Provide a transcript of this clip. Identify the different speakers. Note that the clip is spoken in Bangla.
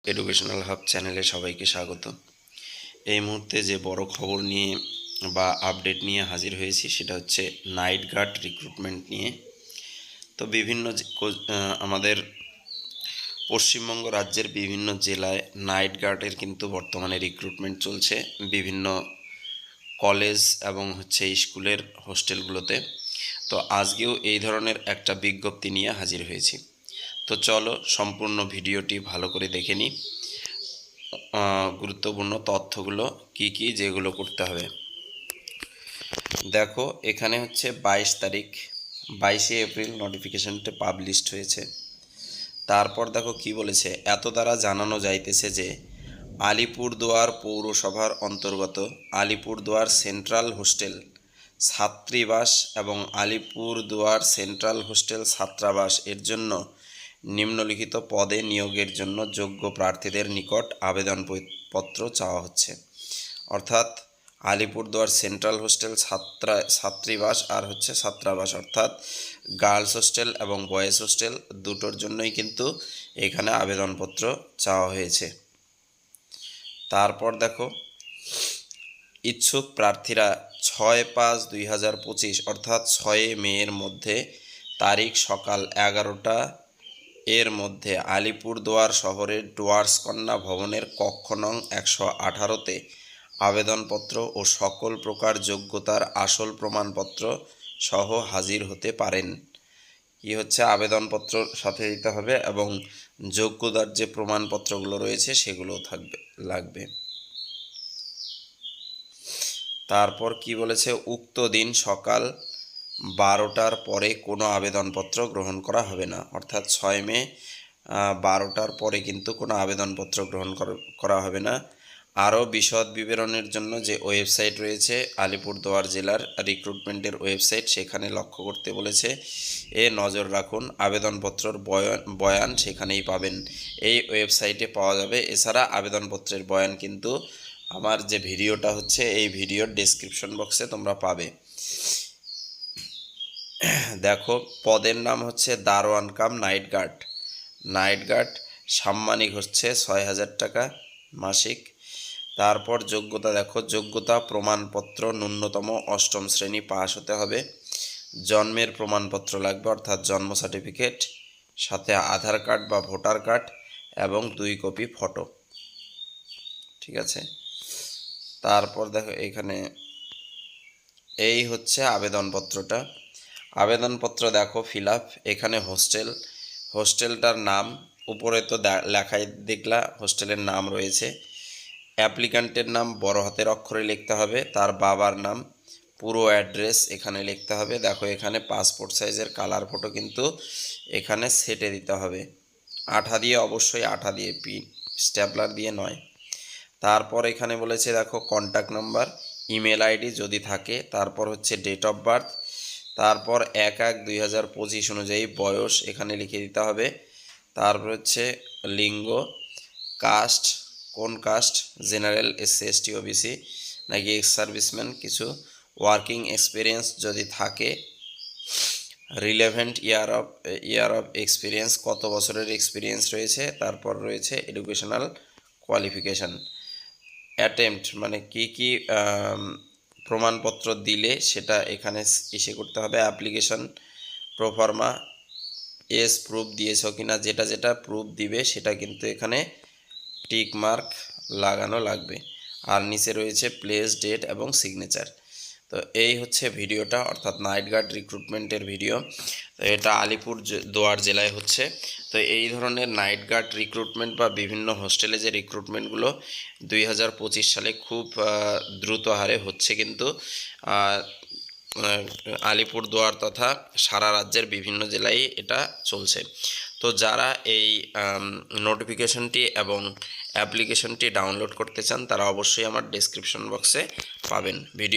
Speaker 1: এডুকেশনাল হাব চ্যানেলে সবাইকে স্বাগত। এই মুহূর্তে যে বড় খবর নিয়ে বা আপডেট নিয়ে হাজির হয়েছি সেটা হচ্ছে নাইট গার্ড রিক্রুটমেন্ট নিয়ে। তো বিভিন্ন আমাদের পশ্চিমবঙ্গ রাজ্যের বিভিন্ন জেলায় নাইট গার্ডের কিন্তু বর্তমানে রিক্রুটমেন্ট চলছে বিভিন্ন কলেজ এবং স্কুলের হোস্টেলগুলোতে। তো আজকেও এই ধরনের একটা বিজ্ঞপ্তি নিয়ে হাজির হয়েছি। তো চলো সম্পূর্ণ ভিডিওটি ভালো করে দেখে নিই। গুরুত্বপূর্ণ তথ্যগুলো কি যেগুলো করতে হবে দেখো। এখানে 22 তারিখ 22শে এপ্রিল নোটিফিকেশনটা পাবলিশড হয়েছে। তারপর দেখো কি বলেছে, এত দ্বারা জানানো যাইতেছে যে আলিপুরদুয়ার পৌরসভার অন্তর্গত আলিপুরদুয়ার সেন্ট্রাল হোস্টেল ছাত্রীবাস এবং আলিপুরদুয়ার সেন্ট্রাল হোস্টেল ছাত্রাবাস এর জন্য নিম্নলিখিত পদে নিয়োগের জন্য যোগ্য প্রার্থীদের নিকট আবেদনপত্র চাওয়া হচ্ছে। অর্থাৎ আলিপুরদুয়ার সেন্ট্রাল হোস্টেল ছাত্রীবাস আর ছাত্রাবাস, অর্থাৎ গার্লস হোস্টেল এবং বয়েজ হোস্টেল দুটোর জন্যই কিন্তু এখানে আবেদনপত্র চাওয়া হয়েছে। তারপর দেখো, ইচ্ছুক প্রার্থীরা 6/5/2025 অর্থাৎ 6 মের মধ্যে তারিখ সকাল 11টা এর মধ্যে আলিপুরদুয়ার শহরের ডুয়ার্স কন্যা ভবনের কক্ষ নং 118-তে আবেদনপত্র ও সকল প্রকার যোগ্যতার আসল প্রমাণপত্র সহ হাজির হতে পারেন। আবেদনপত্র সাথে দিতে হবে এবং যোগ্যতার যে প্রমাণপত্রগুলো রয়েছে সেগুলোও লাগবে। তারপর কি বলেছে, উক্ত দিন সকাল 12টার পরে কোনো আবেদনপত্র গ্রহণ করা হবে না। অর্থাৎ 6 মে 12টার পরে কিন্তু কোনো আবেদনপত্র গ্রহণ করা হবে না। আরও বিশদ বিবরণের জন্য যে ওয়েবসাইট রয়েছে আলিপুরদুয়ার জেলার রিক্রুটমেন্টের ওয়েবসাইট, সেখানে লক্ষ্য করতে বলেছে। নজর রাখুন, আবেদনপত্রের বয়ান সেখানেই পাবেন, এই ওয়েবসাইটে পাওয়া যাবে। এছাড়া আবেদনপত্রের বয়ান কিন্তু আমার যে ভিডিওটা এই ভিডিওর ডেসক্রিপশন বক্সে তোমরা পাবে। দেখো, পদের নাম দারোয়ান cum night guard. Night guard সাম্মানিক 6,000 টাকা মাসিক। তারপর যোগ্যতা দেখো, যোগ্যতা প্রমাণপত্র ন্যূনতম 8ম শ্রেণী পাস হতে হবে। জন্মের প্রমাণপত্র লাগবে, অর্থাৎ জন্ম সার্টিফিকেট, সাথে আধার কার্ড বা ভোটার কার্ড এবং 2 কপি ফটো। ঠিক আছে। তারপর দেখো এখানে এই আবেদনপত্রটা। আবেদনপত্র দেখো ফিল আপ। এখানে হোস্টেলটার নাম উপরে তো লেখাই দেখলা, হোস্টেলের নাম রয়েছে। অ্যাপ্লিক্যান্টের নাম বড় হাতের অক্ষরে লিখতে হবে, তার বাবার নাম, পুরো অ্যাড্রেস এখানে লিখতে হবে। দেখো এখানে পাসপোর্ট সাইজের কালার ফটো কিন্তু এখানে সেটে দিতে হবে, আঠা দিয়ে, অবশ্যই আঠা দিয়ে, স্ট্যাপলার দিয়ে নয়। তারপর এখানে বলেছে দেখো কন্ট্যাক্ট নাম্বার, ইমেল আইডি যদি থাকে, তারপর ডেট অফ বার্থ, তারপর 1/1/2025 অনুযায়ী বয়স এখানে লিখে দিতে হবে। তারপর লিঙ্গ, কাস্ট, কোন caste, general, SC ST OBC নাকি এক্স সার্ভিসম্যান, কিছু ওয়ার্কিং এক্সপিরিয়েন্স যদি থাকে, রিলেভেন্ট ইয়ার অফ এক্সপিরিয়েন্স, কত বছরের এক্সপিরিয়েন্স রয়েছে। তারপর রয়েছে এডুকেশনাল কোয়ালিফিকেশান, অ্যাটেম্পট মানে কি প্রমাণপত্র দিলে সেটা এখানে ইসে করতে হবে। অ্যাপ্লিকেশন প্রোফর্মা, প্রুফ দিয়েছ কিনা, যেটা প্রুফ দিবে সেটা কিন্তু এখানে টিক মার্ক লাগানো লাগবে। আর নিচে রয়েছে প্লেস, ডেট এবং সিগনেচার। তো এই ভিডিওটা, অর্থাৎ নাইট গার্ড রিক্রুটমেন্টের ভিডিও। তো এটা আলিপুরদুয়ার জেলায় তো এই ধরনের নাইট গার্ড রিক্রুটমেন্ট বা বিভিন্ন হোস্টেলে যে রিক্রুটমেন্টগুলো 2025 সালে খুব দ্রুত হারে কিন্তু আলিপুরদুয়ার তথা সারা রাজ্যের বিভিন্ন জেলায় এটা চলছে। তো যারা এই নোটিফিকেশনটি এবং অ্যাপ্লিকেশনটি ডাউনলোড করতে চান তারা অবশ্যই আমার ডেসক্রিপশন বক্সে পাবেন ভিডিও।